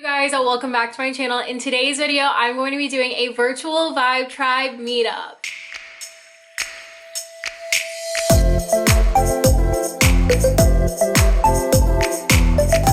Guys, welcome back to my channel. In today's video, I'm going to be doing a virtual Vibe Tribe meetup.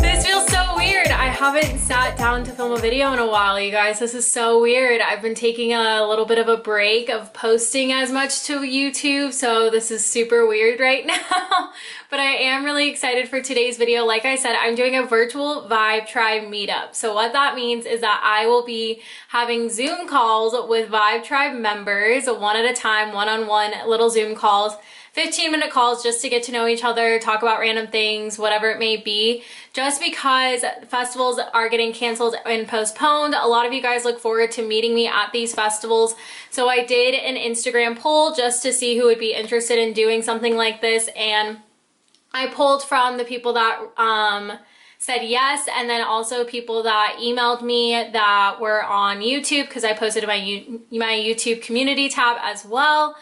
This feels so weird. I haven't sat down to film a video in a while, you guys. This is so weird. I've been taking a little bit of a break of posting as much to YouTube, so this is super weird right now. But I am really excited for today's video. Like I said, I'm doing a virtual Vibe Tribe meetup. So what that means is that I will be having Zoom calls with Vibe Tribe members, one at a time, one-on-one little Zoom calls. 15-minute calls just to get to know each other, talk about random things, whatever it may be. Just because festivals are getting canceled and postponed, a lot of you guys look forward to meeting me at these festivals. So I did an Instagram poll just to see who would be interested in doing something like this, and I pulled from the people that said yes, and then also people that emailed me that were on YouTube, because I posted my YouTube community tab as well.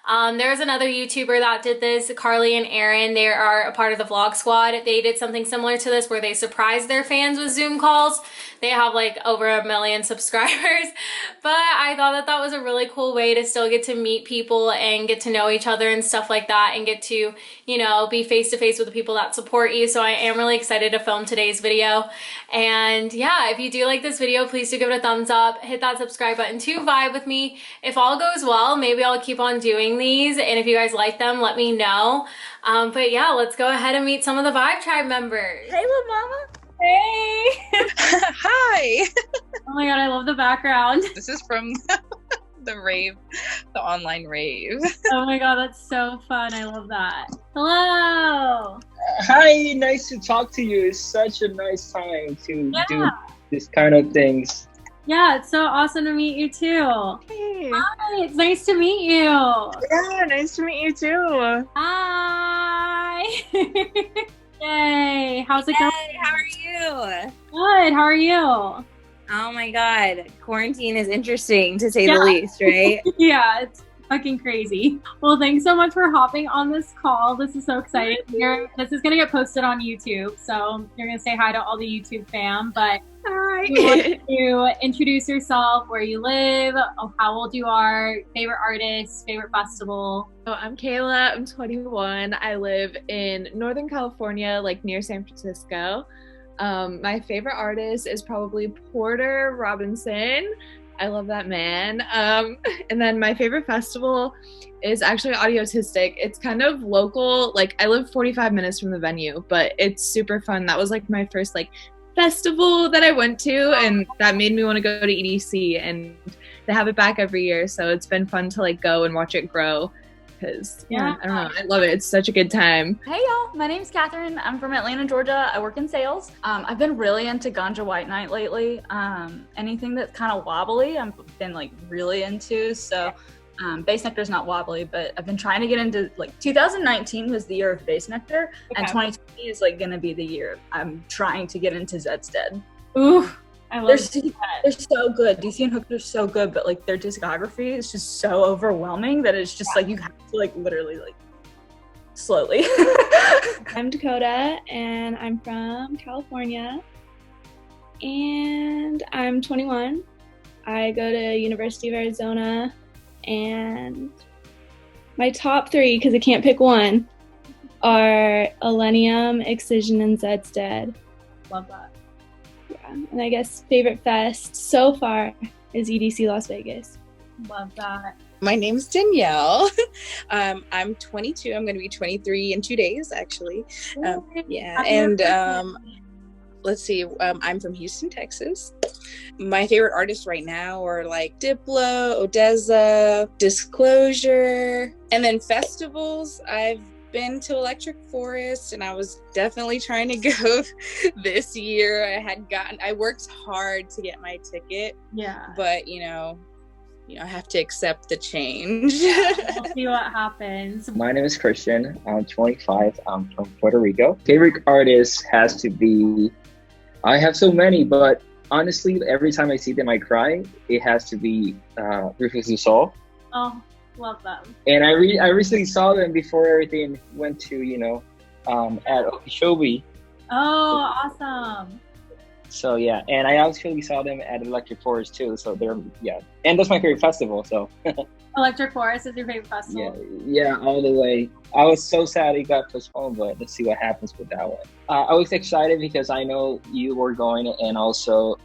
There's another YouTuber that did this, Carly and Aaron. They are a part of the Vlog Squad. They did something similar to this where they surprised their fans with Zoom calls. They have like over 1 million subscribers, but I thought that that was a really cool way to still get to meet people and get to know each other and stuff like that, and get to, you know, be face to face with the people that support you. So I am really excited to film today's video. And yeah, if you do like this video, please do give it a thumbs up, hit that subscribe button to vibe with me. If all goes well, maybe I'll keep on doing these, and if you guys like them, let me know. But yeah, let's go ahead and meet some of the Vibe Tribe members. Hey, little mama. Hey. Hi. Oh my god, I love the background. This is from the rave, the online rave. Oh my god, that's so fun. I love that. Hello. Hi, nice to talk to you. It's such a nice time to do this kind of things. Yeah, it's so awesome to meet you too. Hey. Hi, it's nice to meet you. Yeah, nice to meet you too. Hi. Yay. How's it going? Hey, how are you? Good. How are you? Oh my god, quarantine is interesting to say the least, right? Yeah, it's fucking crazy. Well, thanks so much for hopping on this call. This is so exciting. This is gonna get posted on YouTube, so you're gonna say hi to all the YouTube fam. But Hi. you want to introduce yourself, where you live, how old you are, favorite artist, favorite festival. So I'm Kayla, I'm 21. I live in Northern California, like near San Francisco. My favorite artist is probably Porter Robinson. I love that man. And then my favorite festival is actually Audiotistic. It's kind of local. Like, I live 45 minutes from the venue, but it's super fun. That was like my first like festival that I went to, and that made me want to go to EDC, and they have it back every year. So it's been fun to like go and watch it grow. Because I don't know, I love it. It's such a good time. Hey y'all, my name's Catherine. I'm from Atlanta, Georgia. I work in sales. I've been really into Ganja White Night lately. Anything that's kind of wobbly, I've been like really into. So Bass Nectar's not wobbly, but I've been trying to get into, like, 2019 was the year of Bass Nectar, and 2020 is like gonna be the year I'm trying to get into Zed's Dead. Ooh. I love They're so good. DC and Hook are so good, but like their discography is just so overwhelming that it's just like you have to like literally like slowly. I'm Dakota, and I'm from California, and I'm 21. I go to University of Arizona, and my top three, because I can't pick one, are Illenium, Excision, and Zed's Dead. Love that. Yeah, and I guess favorite fest so far is EDC Las Vegas. Love that. My name's Danielle. I'm 22. I'm going to be 23 in 2 days, actually. Let's see. I'm from Houston, Texas. My favorite artists right now are like Diplo, Odessa, Disclosure, and then festivals. I've been to Electric Forest, and I was definitely trying to go this year. I worked hard to get my ticket. Yeah. But you know, I have to accept the change. We'll see what happens. My name is Christian. I'm 25. I'm from Puerto Rico. Favorite artist has to be, I have so many, but honestly, every time I see them, I cry. It has to be Rufus Du Sol. Oh, love them. And I recently saw them before everything went to, at Okeechobee. Oh, awesome. So yeah, and I actually saw them at Electric Forest too. So they're and that's my favorite festival. So Electric Forest is your favorite festival? yeah, all the way. I was so sad it got postponed, but let's see what happens with that one. I was excited because I know you were going, and also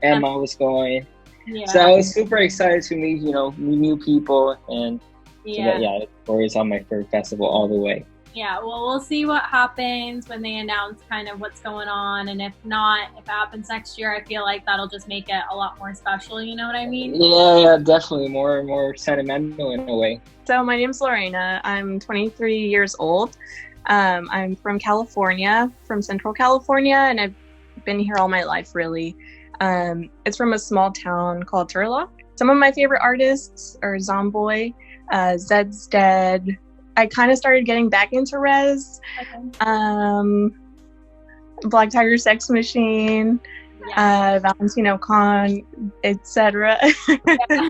Emma was going. Yeah. So I was super excited to meet new people, and Electric Forest on my favorite festival all the way. Yeah, well, we'll see what happens when they announce kind of what's going on. And if not, if it happens next year, I feel like that'll just make it a lot more special. You know what I mean? Yeah, definitely. More and more sentimental in a way. So my name's Lorena. I'm 23 years old. I'm from California, from Central California, and I've been here all my life, really. It's from a small town called Turlock. Some of my favorite artists are Zomboy, Zed's Dead. I kind of started getting back into Rez, Black Tiger Sex Machine, Valentino Khan, etc.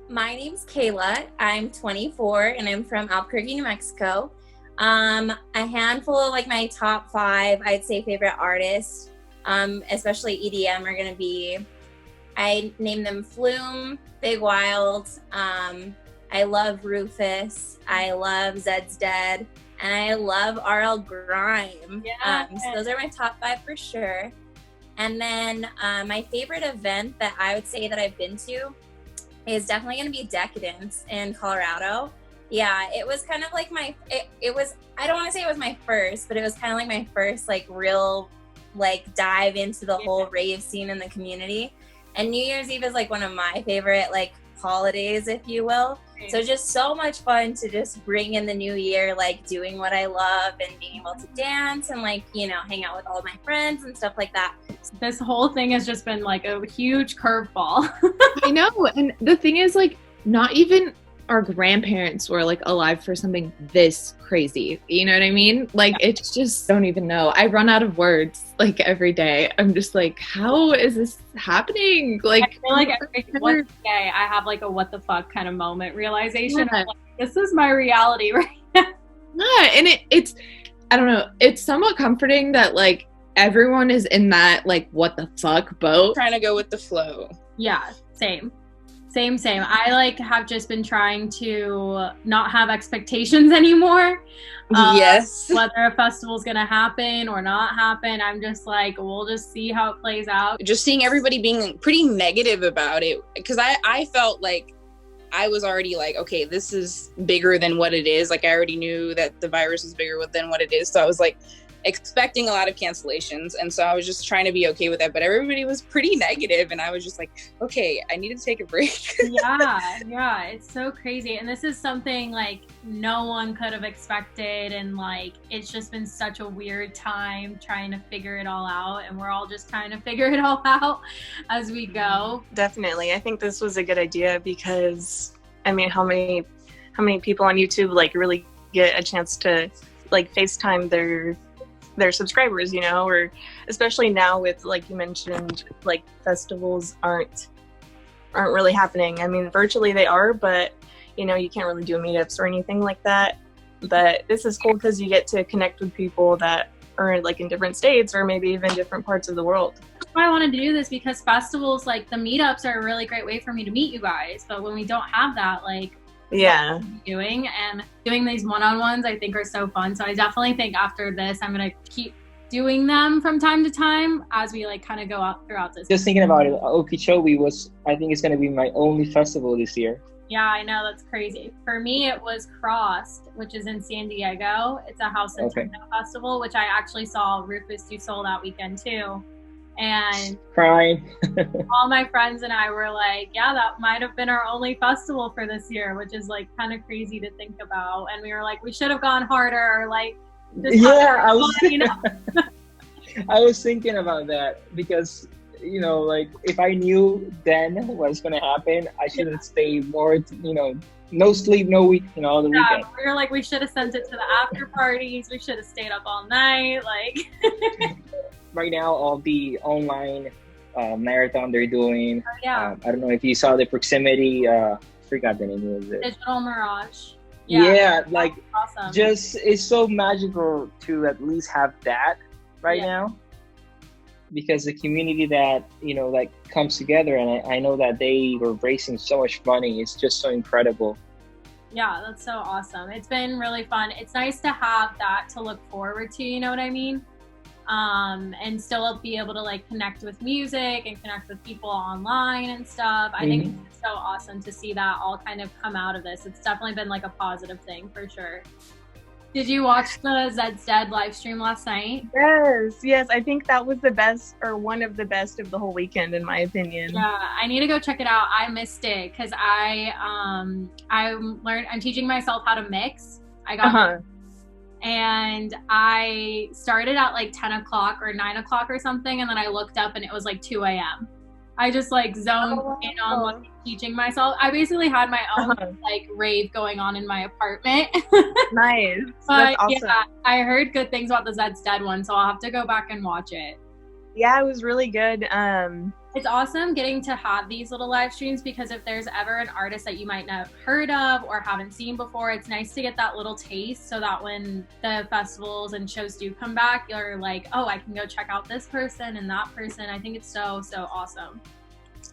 My name's Kayla. I'm 24 and I'm from Albuquerque, New Mexico. A handful of like my top 5, I'd say, favorite artists, especially EDM, are gonna be, I named them Flume, Big Wild, I love Rufus, I love Zed's Dead, and I love RL Grime. So those are my top 5 for sure. And then my favorite event that I would say that I've been to is definitely going to be Decadence in Colorado. Yeah, it was kind of like it was, I don't want to say it was my first, but it was kind of like my first like real like dive into the whole rave scene in the community. And New Year's Eve is like one of my favorite like holidays, if you will. So just so much fun to just bring in the new year, like doing what I love and being able to dance and like, hang out with all my friends and stuff like that. This whole thing has just been like a huge curveball. I know. And the thing is, like, not even our grandparents were like alive for something this crazy. You know what I mean? Like, it's just, don't even know. I run out of words like every day. I'm just like, how is this happening? Like, I feel like every once a day I have like a what the fuck kind of moment realization. Of, like, this is my reality right now. Yeah, and it's I don't know. It's somewhat comforting that like everyone is in that like what the fuck boat. Trying to go with the flow. Yeah, same. I like have just been trying to not have expectations anymore. Yes. Whether a festival's gonna happen or not happen, I'm just like, we'll just see how it plays out. Just seeing everybody being pretty negative about it, because I felt like I was already like, okay, this is bigger than what it is. Like, I already knew that the virus was bigger than what it is. So I was like expecting a lot of cancellations, and so I was just trying to be okay with that, but everybody was pretty negative, and I was just like, okay, I need to take a break. yeah, it's so crazy, and this is something like no one could have expected, and like it's just been such a weird time trying to figure it all out, and we're all just trying to figure it all out as we go. Definitely, I think this was a good idea because I mean, how many people on YouTube like really get a chance to like FaceTime their subscribers, or especially now with, like you mentioned, like festivals aren't really happening. I mean, virtually they are, but you can't really do meetups or anything like that. But this is cool because you get to connect with people that are like in different states or maybe even different parts of the world. That's why I wanted to do this, because festivals like the meetups are a really great way for me to meet you guys. But when we don't have that, like, doing these one-on-ones I think are so fun. So I definitely think after this I'm gonna keep doing them from time to time as we like kind of go out throughout this. Just thinking about it, Okeechobee I think it's gonna be my only festival this year. Yeah, I know, that's crazy. For me it was Crossed, which is in San Diego. It's a house and techno festival, which I actually saw Rufus do sold out weekend too. And crying. All my friends and I were like, yeah, that might have been our only festival for this year, which is like kind of crazy to think about. And we were like, we should have gone harder, or like, I was thinking about that, because like if I knew then what's gonna happen, I should have stayed more, no sleep, no week, all the weekend. We were like, we should have sent it to the after parties, we should have stayed up all night, like. Right now, all the online marathon they're doing. I don't know if you saw the proximity. Forgot the name of it. Digital Mirage. Yeah, like awesome. Just it's so magical to at least have that right now. because the community that, like comes together, and I know that they were raising so much money. It's just so incredible. Yeah, that's so awesome. It's been really fun. It's nice to have that to look forward to, you know what I mean? And still be able to like connect with music and connect with people online and stuff. I think it's so awesome to see that all kind of come out of this. It's definitely been like a positive thing for sure. Did you watch the Zed's Dead live stream last night? Yes. I think that was the best, or one of the best of the whole weekend, in my opinion. Yeah, I need to go check it out. I missed it because I'm teaching myself how to mix. I got and I started at like 10 o'clock or 9 o'clock or something, and then I looked up and it was like 2 a.m. I just like zoned in on like teaching myself. I basically had my own like rave going on in my apartment. Nice. But that's awesome. yeah, I heard good things about the Zed's Dead one, so I'll have to go back and watch it. Yeah, it was really good. It's awesome getting to have these little live streams, because if there's ever an artist that you might not have heard of or haven't seen before, it's nice to get that little taste so that when the festivals and shows do come back, you're like, oh, I can go check out this person and that person. I think it's so I'm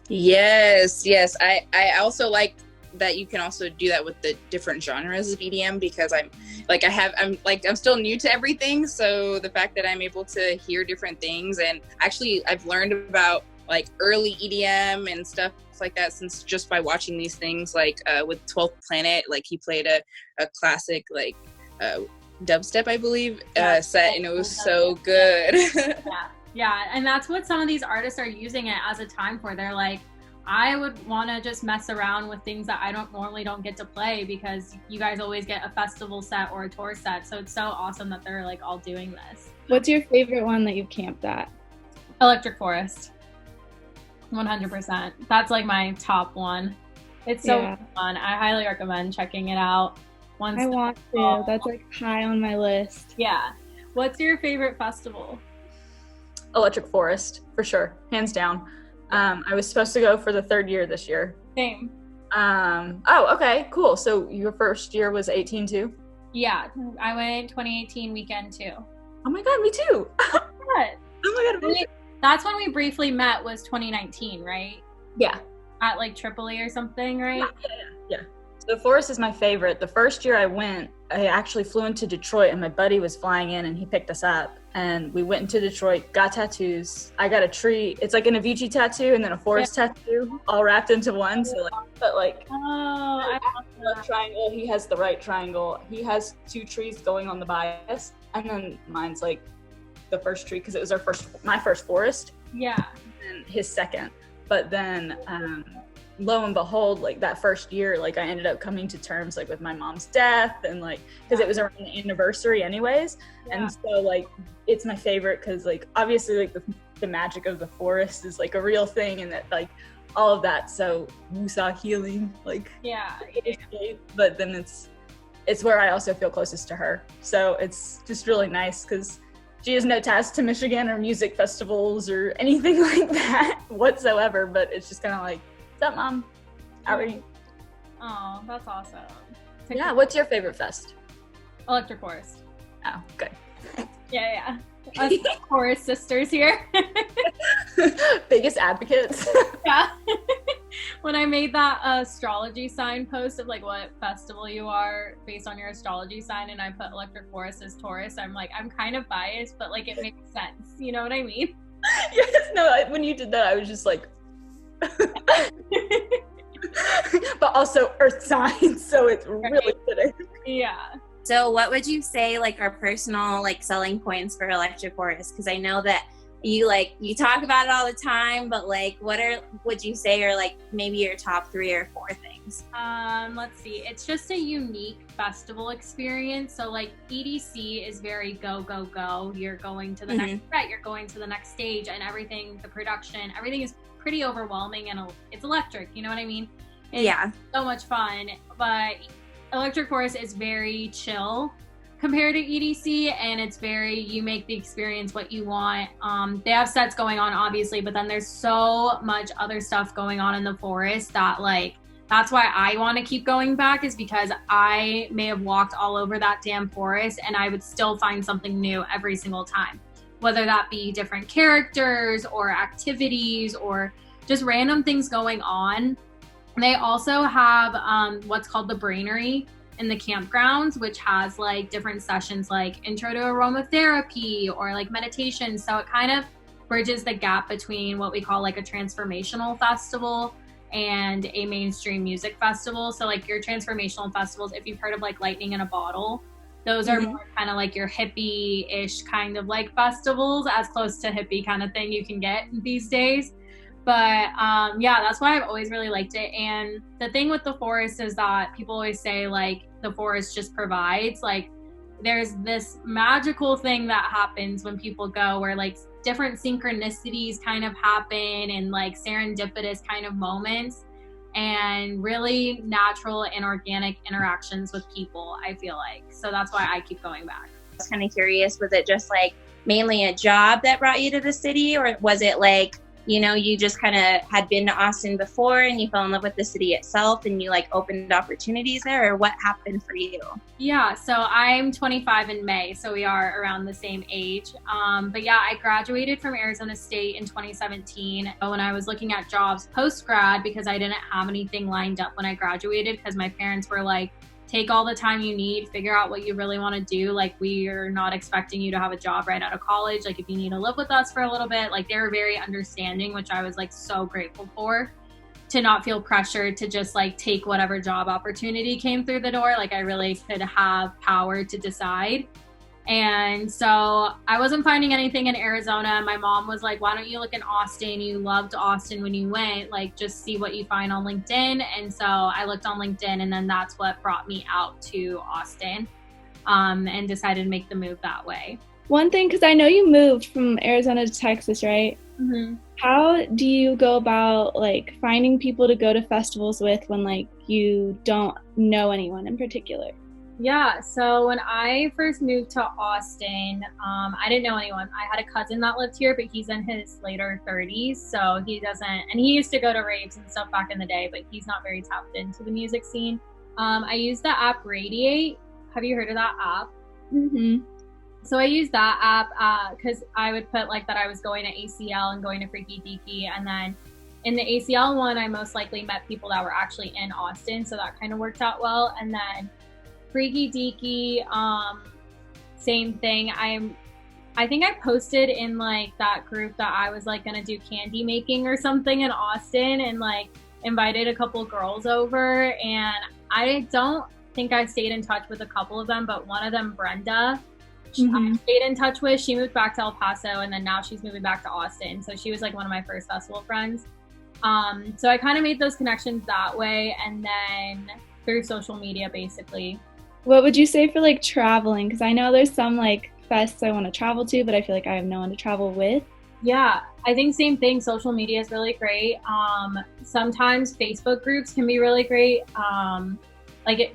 Yes. I also like that you can also do that with the different genres of EDM, because I'm still new to everything. So the fact that I'm able to hear different things, and actually I've learned about like early EDM and stuff like that since just by watching these things, like with 12th Planet, like he played a classic like dubstep, I believe, set, and it was so good. Yeah, and that's what some of these artists are using it as a time for. They're like, I would want to just mess around with things that I don't get to play, because you guys always get a festival set or a tour set. So it's so awesome that they're like all doing this. What's your favorite one that you've camped at? Electric Forest. 100%. That's like my top one. It's so fun. I highly recommend checking it out. I want to. That's like high on my list. Yeah. What's your favorite festival? Electric Forest, for sure. Hands down. I was supposed to go for the 3rd year this year. Same. Oh, okay, cool. So your first year was 18 too? Yeah, I went 2018 weekend too. Oh my God, me too. What? Oh my God, me too. That's when we briefly met, was 2019, right? Yeah. At like Tripoli or something, right? Yeah. So Forest is my favorite. The first year I went, I actually flew into Detroit, and my buddy was flying in and he picked us up. And we went into Detroit, got tattoos. I got a tree. It's like an Avicii tattoo and then a forest tattoo all wrapped into one. So I love that. Triangle. He has the right triangle. He has 2 trees going on the bias. And then mine's like the first tree, because it was my first forest. Yeah. And his second. But then lo and behold, like that first year, like I ended up coming to terms like with my mom's death, and like because it was around the anniversary anyways. And so like it's my favorite because like obviously like the magic of the forest is like a real thing, and that like all of that. So Musa healing, like but then it's where I also feel closest to her. So it's just really nice because she has no ties to Michigan or music festivals or anything like that whatsoever. But it's just kind of like, what's up, Mom? How are you? Oh, that's awesome. Yeah, what's your favorite fest? Electric Forest. Oh, good. Yeah. Us Forest sisters here. Biggest advocates. Yeah. When I made that astrology sign post of like what festival you are based on your astrology sign, and I put Electric Forest as Taurus, I'm like, I'm kind of biased, but like it makes sense. You know what I mean? Yes, no, when you did that, I was just like, but also earth signs, so it's really fitting. Yeah. So what would you say like are personal like selling points for Electric Forest? Because I know that you talk about it all the time, but like would you say are like maybe your top 3 or 4 things? Let's see. It's just a unique festival experience. So like EDC is very go, go, go. You're going to the next set, you're going to the next stage, and everything, the production, everything is pretty overwhelming, and it's electric, you know what I mean? It's so much fun. But Electric Forest is very chill compared to EDC, and it's very, you make the experience what you want. They have sets going on obviously, but then there's so much other stuff going on in the forest that like, that's why I want to keep going back, is because I may have walked all over that damn forest and I would still find something new every single time. whether that be different characters or activities or just random things going on. They also have what's called the Brainery in the campgrounds, which has like different sessions like intro to aromatherapy or like meditation. So it kind of bridges the gap between what we call like a transformational festival and a mainstream music festival. So like your transformational festivals, if you've heard of like Lightning in a Bottle, those are more kind of like your hippie-ish kind of like festivals, as close to hippie kind of thing you can get these days. But yeah, that's why I've always really liked it. And the thing with the forest is that people always say like the forest just provides, like there's this magical thing that happens when people go where like different synchronicities kind of happen and like serendipitous kind of moments and really natural and organic interactions with people, I feel like. So that's why I keep going back. I was kind of curious, was it just like mainly a job that brought you to the city, or was it like, you know, you just kind of had been to Austin before and you fell in love with the city itself and you like opened opportunities there, or what happened for you? Yeah, so I'm 25 in May, so we are around the same age. But yeah, I graduated from Arizona State in 2017 when I was looking at jobs post-grad because I didn't have anything lined up when I graduated because my parents were like, take all the time you need, figure out what you really want to do. Like, we are not expecting you to have a job right out of college. Like, if you need to live with us for a little bit, like, they were very understanding, which I was like so grateful for, to not feel pressured to just like take whatever job opportunity came through the door. Like, I really could have power to decide. And so I wasn't finding anything in Arizona. My mom was like, why don't you look in Austin? You loved Austin when you went, like just see what you find on LinkedIn. And so I looked on LinkedIn, and then that's what brought me out to Austin, and decided to make the move that way. One thing, because I know you moved from Arizona to Texas, right? Mm-hmm. How do you go about like finding people to go to festivals with when like you don't know anyone in particular? Yeah, so when I first moved to Austin, I didn't know anyone. I had a cousin that lived here, but he's in his later 30s, so he doesn't, and he used to go to raves and stuff back in the day, but he's not very tapped into the music scene. I used the app Radiate. Have you heard of that app? Mm-hmm. So I used that app because I would put like that I was going to ACL and going to Freaky Deaky, and then in the ACL one, I most likely met people that were actually in Austin, so that kind of worked out well. And then Freaky Deaky, same thing. I think I posted in like that group that I was like gonna do candy making or something in Austin, and like invited a couple girls over, and I don't think I stayed in touch with a couple of them, but one of them, Brenda, I stayed in touch with. She moved back to El Paso, and then now she's moving back to Austin, so she was like one of my first festival friends. So I kind of made those connections that way, and then through social media basically. What would you say for like traveling? Because I know there's some like fests I want to travel to, but I feel like I have no one to travel with. Yeah, I think same thing. Social media is really great. Sometimes Facebook groups can be really great.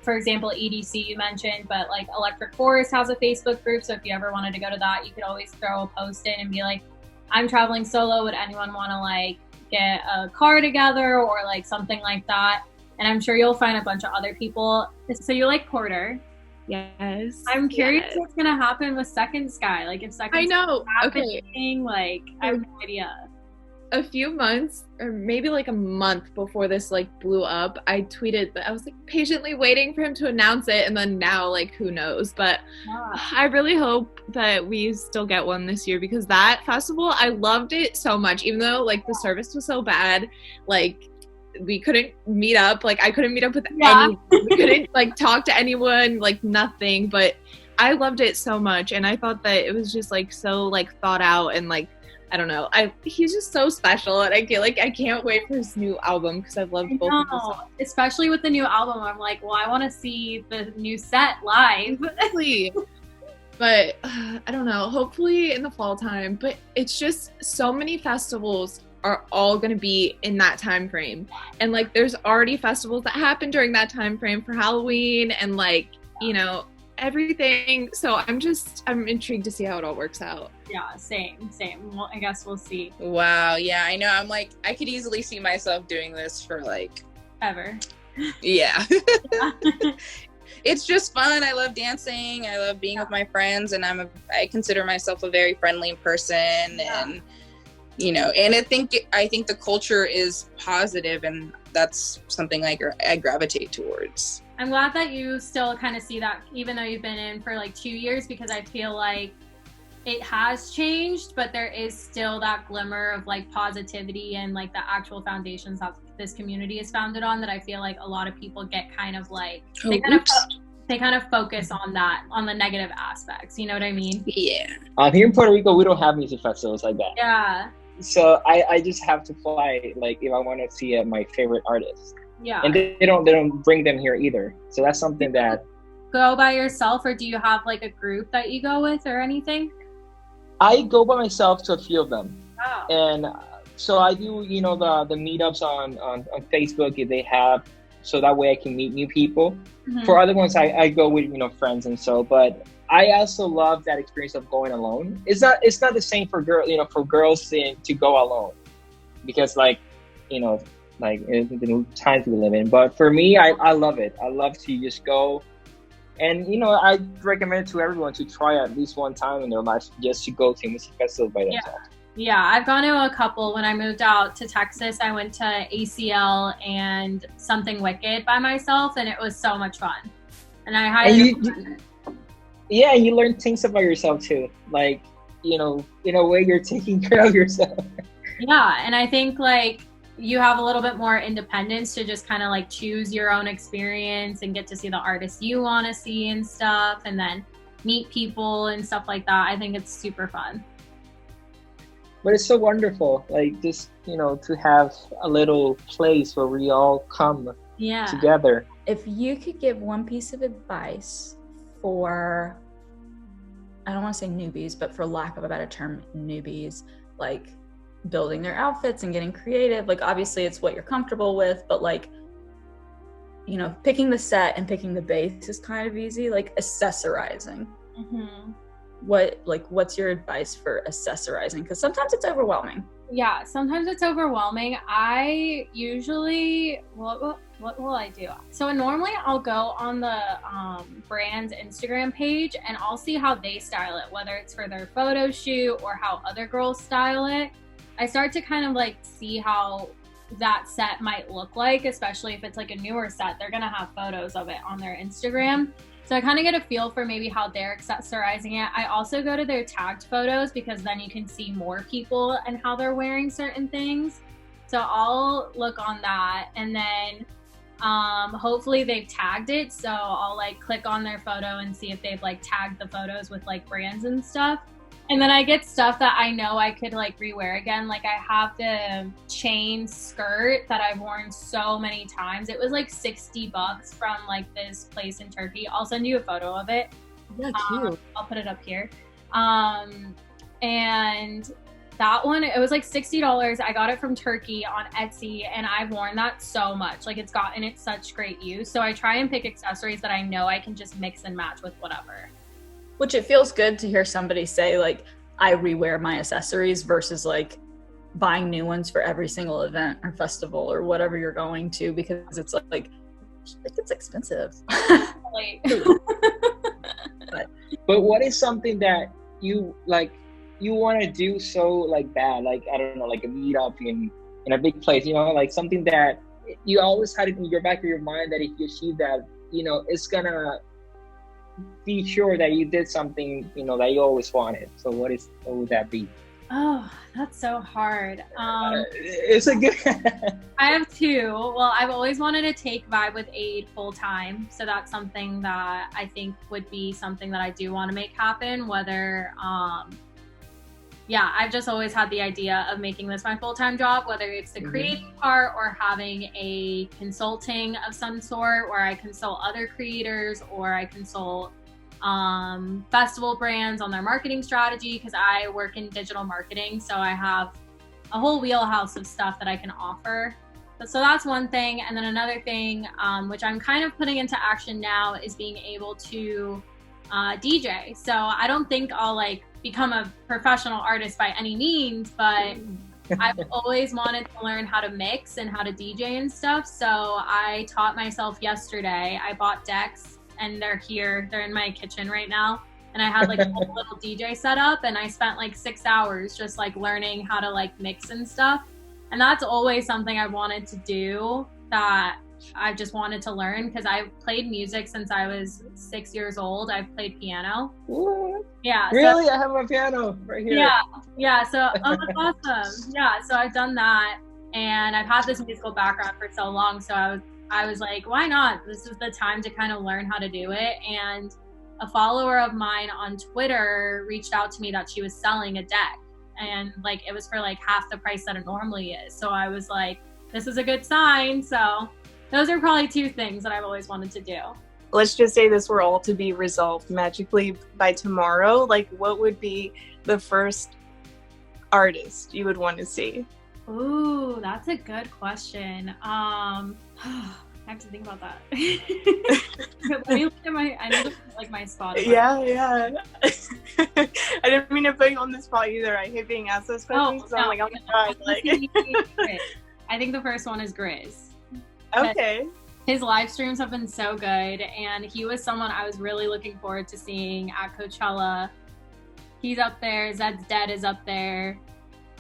For example, EDC you mentioned, but like Electric Forest has a Facebook group. So if you ever wanted to go to that, you could always throw a post in and be like, I'm traveling solo. Would anyone want to like get a car together or like something like that? And I'm sure you'll find a bunch of other people. So you like Porter? Yes. I'm curious what's gonna happen with Second Sky. Like if Second Sky is happening, like I have no idea. A few months or maybe like a month before this like blew up, I tweeted that I was like patiently waiting for him to announce it, and then now like who knows. But I really hope that we still get one this year, because that festival, I loved it so much, even though like the service was so bad. Like we couldn't meet up, like I couldn't meet up with anyone. We couldn't like talk to anyone, like nothing. But I loved it so much, and I thought that it was just like so like thought out, and like I don't know, he's just so special, and I feel like I can't wait for his new album because I've loved both of them. Especially with the new album, I'm like, well, I want to see the new set live. Exactly. But I don't know, hopefully in the fall time. But it's just so many festivals are all going to be in that time frame, and like there's already festivals that happen during that time frame for Halloween and like you know everything. So I'm intrigued to see how it all works out. Yeah, same. Well, I guess we'll see. Wow. Yeah, I know. I'm like, I could easily see myself doing this for like ever. Yeah. It's just fun. I love dancing. I love being with my friends, and I consider myself a very friendly person, and and I think the culture is positive, and that's something I gravitate towards. I'm glad that you still kind of see that, even though you've been in for like 2 years, because I feel like it has changed, but there is still that glimmer of like positivity and like the actual foundations that this community is founded on, that I feel like a lot of people get kind of like, they kind of focus on that, on the negative aspects. You know what I mean? Yeah. Here in Puerto Rico, we don't have music festivals like that. Yeah. So I just have to fly, like, if I want to see my favorite artist. Yeah. And they don't bring them here either. So that's something that. Go by yourself, or do you have like a group that you go with or anything? I go by myself to a few of them. Oh. And so I do, the meetups on Facebook if they have, so that way I can meet new people. Mm-hmm. For other ones, I go with, friends and so, but I also love that experience of going alone. It's not the same for girls to go alone, because like the times we live in. But for me, I love it. I love to just go. And, I recommend it to everyone to try at least one time in their life just to go to a music festival by themselves. Yeah, I've gone to a couple. When I moved out to Texas, I went to ACL and Something Wicked by myself, and it was so much fun. And I highly recommend it. Yeah, you learn things about yourself too. Like, in a way you're taking care of yourself. Yeah, and I think like you have a little bit more independence to just kind of like choose your own experience and get to see the artists you want to see and stuff, and then meet people and stuff like that. I think it's super fun. But it's so wonderful, like just, to have a little place where we all come together. If you could give one piece of advice for, I don't want to say newbies, but for lack of a better term, newbies, like building their outfits and getting creative, like obviously it's what you're comfortable with, but like, picking the set and picking the base is kind of easy, like accessorizing. Mm-hmm. What's your advice for accessorizing? Because sometimes it's overwhelming. Yeah, sometimes it's overwhelming. I usually, what will I do? So normally I'll go on the brand's Instagram page and I'll see how they style it, whether it's for their photo shoot or how other girls style it. I start to kind of like see how that set might look like, especially if it's like a newer set. They're gonna have photos of it on their Instagram. So I kind of get a feel for maybe how they're accessorizing it. I also go to their tagged photos because then you can see more people and how they're wearing certain things. So I'll look on that, and then hopefully they've tagged it. So I'll like click on their photo and see if they've like tagged the photos with like brands and stuff. And then I get stuff that I know I could like rewear again. Like I have the chain skirt that I've worn so many times. It was like $60 from like this place in Turkey. I'll send you a photo of it. Yeah, cute. I'll put it up here. And that one, it was like $60. I got it from Turkey on Etsy, and I've worn that so much. Like it's gotten it such great use. So I try and pick accessories that I know I can just mix and match with whatever. Which it feels good to hear somebody say, like, I rewear my accessories versus, like, buying new ones for every single event or festival or whatever you're going to, because it's, like it's expensive. But what is something that you want to do so, like, bad? Like, I don't know, like a meetup in a big place, like something that you always had it in your back of your mind that if you achieve that, it's going to be sure that you did something, that you always wanted. So what would that be? Oh, that's so hard. It's a good. I have two. Well, I've always wanted to take Vibe with Aid full time. So that's something that I think would be something that I do want to make happen. Whether, I've just always had the idea of making this my full-time job, whether it's the creating part or having a consulting of some sort where I consult other creators or I consult festival brands on their marketing strategy, because I work in digital marketing. So I have a whole wheelhouse of stuff that I can offer. So that's one thing. And then another thing, which I'm kind of putting into action now, is being able to DJ. So I don't think I'll like become a professional artist by any means, but I've always wanted to learn how to mix and how to DJ and stuff. So I taught myself yesterday. I bought decks and they're here. They're in my kitchen right now. And I had like a whole little DJ set up, and I spent like 6 hours just like learning how to like mix and stuff. And that's always something I wanted to do, that I just wanted to learn, because I've played music since I was 6 years old. I've played piano. What? Yeah. Really? So, I have my piano right here. Yeah. So, oh, that's awesome. Yeah. So I've done that, and I've had this musical background for so long. So I was like, why not? This is the time to kind of learn how to do it. And a follower of mine on Twitter reached out to me that she was selling a deck, and like it was for like half the price that it normally is. So I was like, this is a good sign. So those are probably two things that I've always wanted to do. Let's just say this were all to be resolved magically by tomorrow. Like, what would be the first artist you would want to see? Ooh, that's a good question. I have to think about that. Let me look at I need to look at, like, my Spotify. Yeah. I didn't mean to put you on the spot either. I hate being asked those questions. So I'm like, oh my god. Like, I think the first one is Grizz. Okay. His live streams have been so good, and he was someone I was really looking forward to seeing at Coachella. He's up there. Zed's Dead is up there.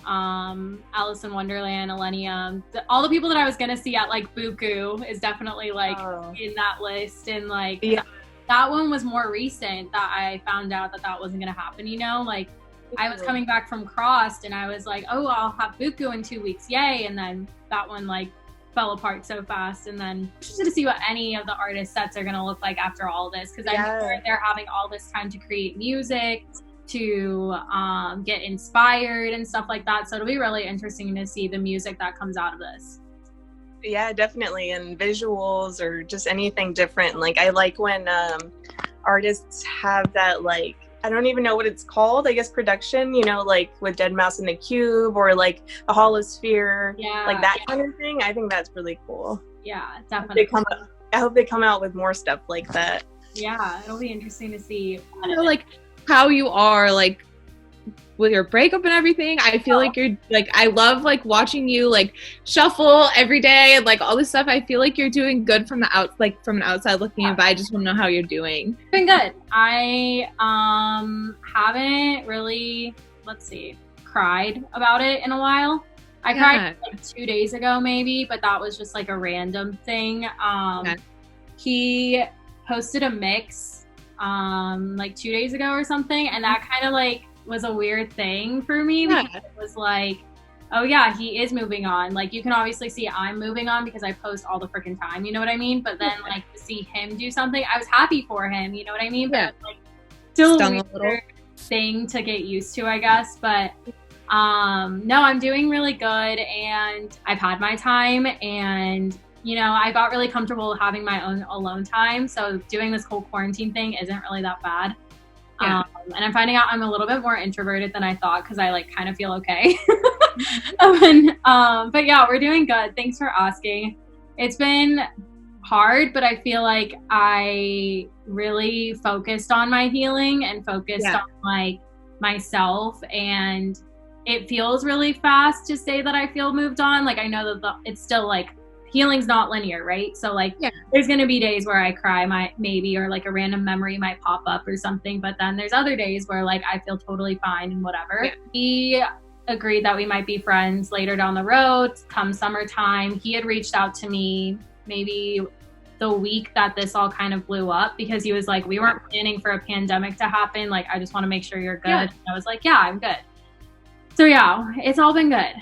Alice in Wonderland, Millennium. All the people that I was gonna see at like Buku is definitely like in that list, and like that one was more recent that I found out that wasn't gonna happen. You know, like I was coming back from Crossed, and I was like, oh, I'll have Buku in 2 weeks, yay! And then that one like fell apart so fast. And then just to see what any of the artist sets are gonna look like after all this, because I know they're having all this time to create music, to get inspired and stuff like that. So it'll be really interesting to see the music that comes out of this. Yeah, definitely. And visuals or just anything different. Like, I like when artists have that, like, I don't even know what it's called, I guess production, you know, like with Deadmau5 in the Cube, or like a holosphere, like that kind of thing. I think that's really cool. Yeah, definitely. I hope they come out with more stuff like that. Yeah, it'll be interesting to see. I know, like, how you are, like, with your breakup and everything. I feel like you're, like, I love, like, watching you, like, shuffle every day and, like, all this stuff. I feel like you're doing good from from an outside looking in, but I just want to know how you're doing. Been good. I haven't really, cried about it in a while. I cried like 2 days ago maybe, but that was just like a random thing. He posted a mix like 2 days ago or something, and that kind of like was a weird thing for me, because it was like, oh yeah, he is moving on. Like, you can obviously see I'm moving on because I post all the freaking time, you know what I mean? But then like to see him do something, I was happy for him, you know what I mean? But it was, like, still a weird thing to get used to, I guess. But no, I'm doing really good, and I've had my time, and you know, I got really comfortable having my own alone time. So doing this whole quarantine thing isn't really that bad. And I'm finding out I'm a little bit more introverted than I thought, because I like kind of feel okay. But yeah, we're doing good. Thanks for asking. It's been hard, but I feel like I really focused on my healing and focused on like myself, and it feels really fast to say that I feel moved on. Like, I know that it's still like, healing's not linear, right? So like there's gonna be days where I cry maybe, or like a random memory might pop up or something, but then there's other days where like I feel totally fine and whatever. He agreed that we might be friends later down the road come summertime. He had reached out to me maybe the week that this all kind of blew up, because he was like, we weren't planning for a pandemic to happen, like I just want to make sure you're good. And I was like, yeah, I'm good. So yeah, it's all been good.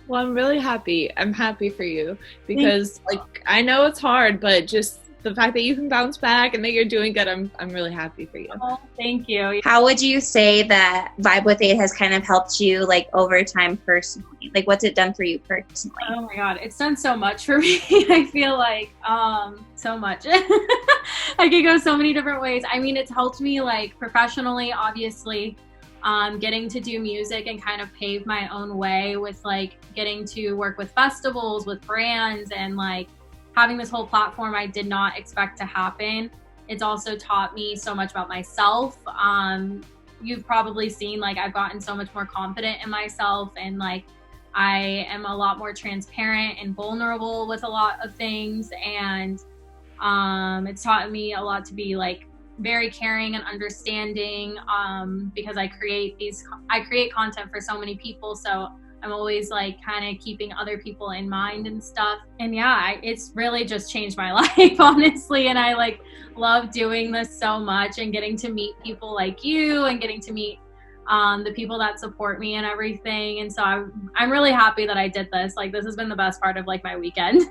Well, I'm really happy. I'm happy for you, because like, I know it's hard, but just the fact that you can bounce back and that you're doing good, I'm really happy for you. Oh, thank you. How would you say that Vibe with 8 has kind of helped you like over time personally? Like, what's it done for you personally? Oh my God, it's done so much for me. I feel like so much. I could go so many different ways. I mean, it's helped me like professionally, obviously. Getting to do music and kind of pave my own way with like getting to work with festivals, with brands, and like having this whole platform I did not expect to happen. It's also taught me so much about myself. You've probably seen like I've gotten so much more confident in myself, and like I am a lot more transparent and vulnerable with a lot of things. And It's taught me a lot to be like very caring and understanding, because I create content for so many people, so I'm always like kind of keeping other people in mind and stuff. And yeah, it's really just changed my life, honestly. And I like love doing this so much and getting to meet people like you and getting to meet the people that support me and everything. And so I'm really happy that I did this. Like, this has been the best part of like my weekend.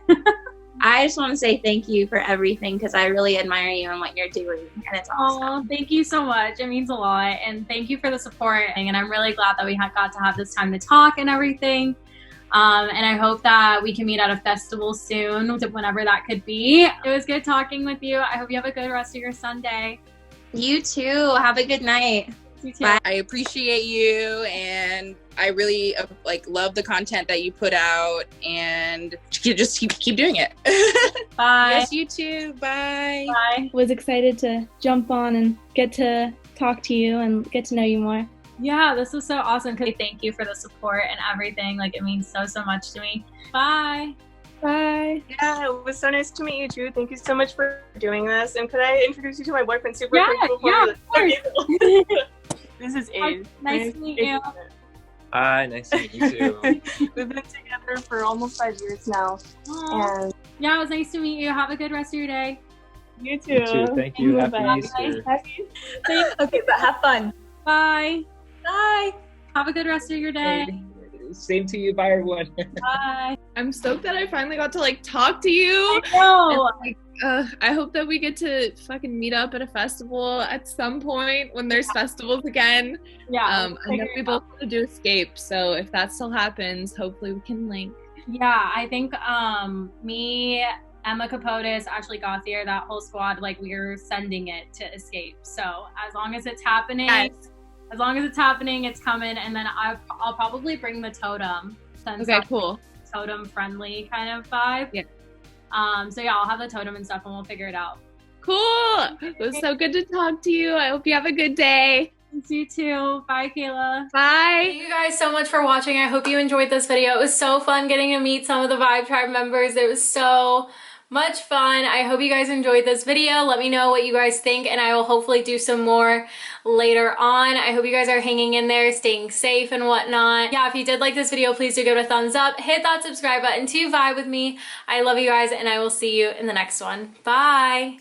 I just want to say thank you for everything, because I really admire you and what you're doing, and it's awesome. Oh, thank you so much. It means a lot, and thank you for the support. And I'm really glad that we got to have this time to talk and everything. And I hope that we can meet at a festival soon, whenever that could be. It was good talking with you. I hope you have a good rest of your Sunday. You too. Have a good night. You too. Bye. I appreciate you, and I really like love the content that you put out, and just keep doing it. Bye. Yes, you too. Bye. Bye. Was excited to jump on and get to talk to you and get to know you more. Yeah, this was so awesome. Thank you for the support and everything. Like, it means so much to me. Bye. Bye. Yeah, it was so nice to meet you too. Thank you so much for doing this. And could I introduce you to my boyfriend super quick before Yeah, we- of course. This is Abe. Nice to meet you. Hi, nice to meet you too. We've been together for almost 5 years now. Aw. And Yeah, it was nice to meet you. Have a good rest of your day. you too. You too. Thank you. Happy Bye. Easter. Okay, but have fun. Bye. Bye. Have a good rest of your day. Same to you. Bye, everyone. Bye. I'm stoked that I finally got to like talk to you. No. I hope that we get to fucking meet up at a festival at some point when there's festivals again. Yeah. I know we both want to do Escape, so if that still happens, hopefully we can link. Yeah, I think me, Emma Capotis, Ashley Gauthier, that whole squad, like, we're sending it to Escape. So as long as it's happening, it's coming. And then I'll probably bring the totem. Since Okay, cool. Totem friendly kind of vibe. Yeah. So yeah, I'll have the totem and stuff, and we'll figure it out. Cool. It was so good to talk to you. I hope you have a good day. You too. Bye, Kayla. Bye. Thank you guys so much for watching. I hope you enjoyed this video. It was so fun getting to meet some of the Vibe Tribe members. It was so much fun. I hope you guys enjoyed this video. Let me know what you guys think, and I will hopefully do some more later on. I hope you guys are hanging in there, staying safe and whatnot. Yeah, if you did like this video, please do give it a thumbs up. Hit that subscribe button to vibe with me. I love you guys, and I will see you in the next one. Bye.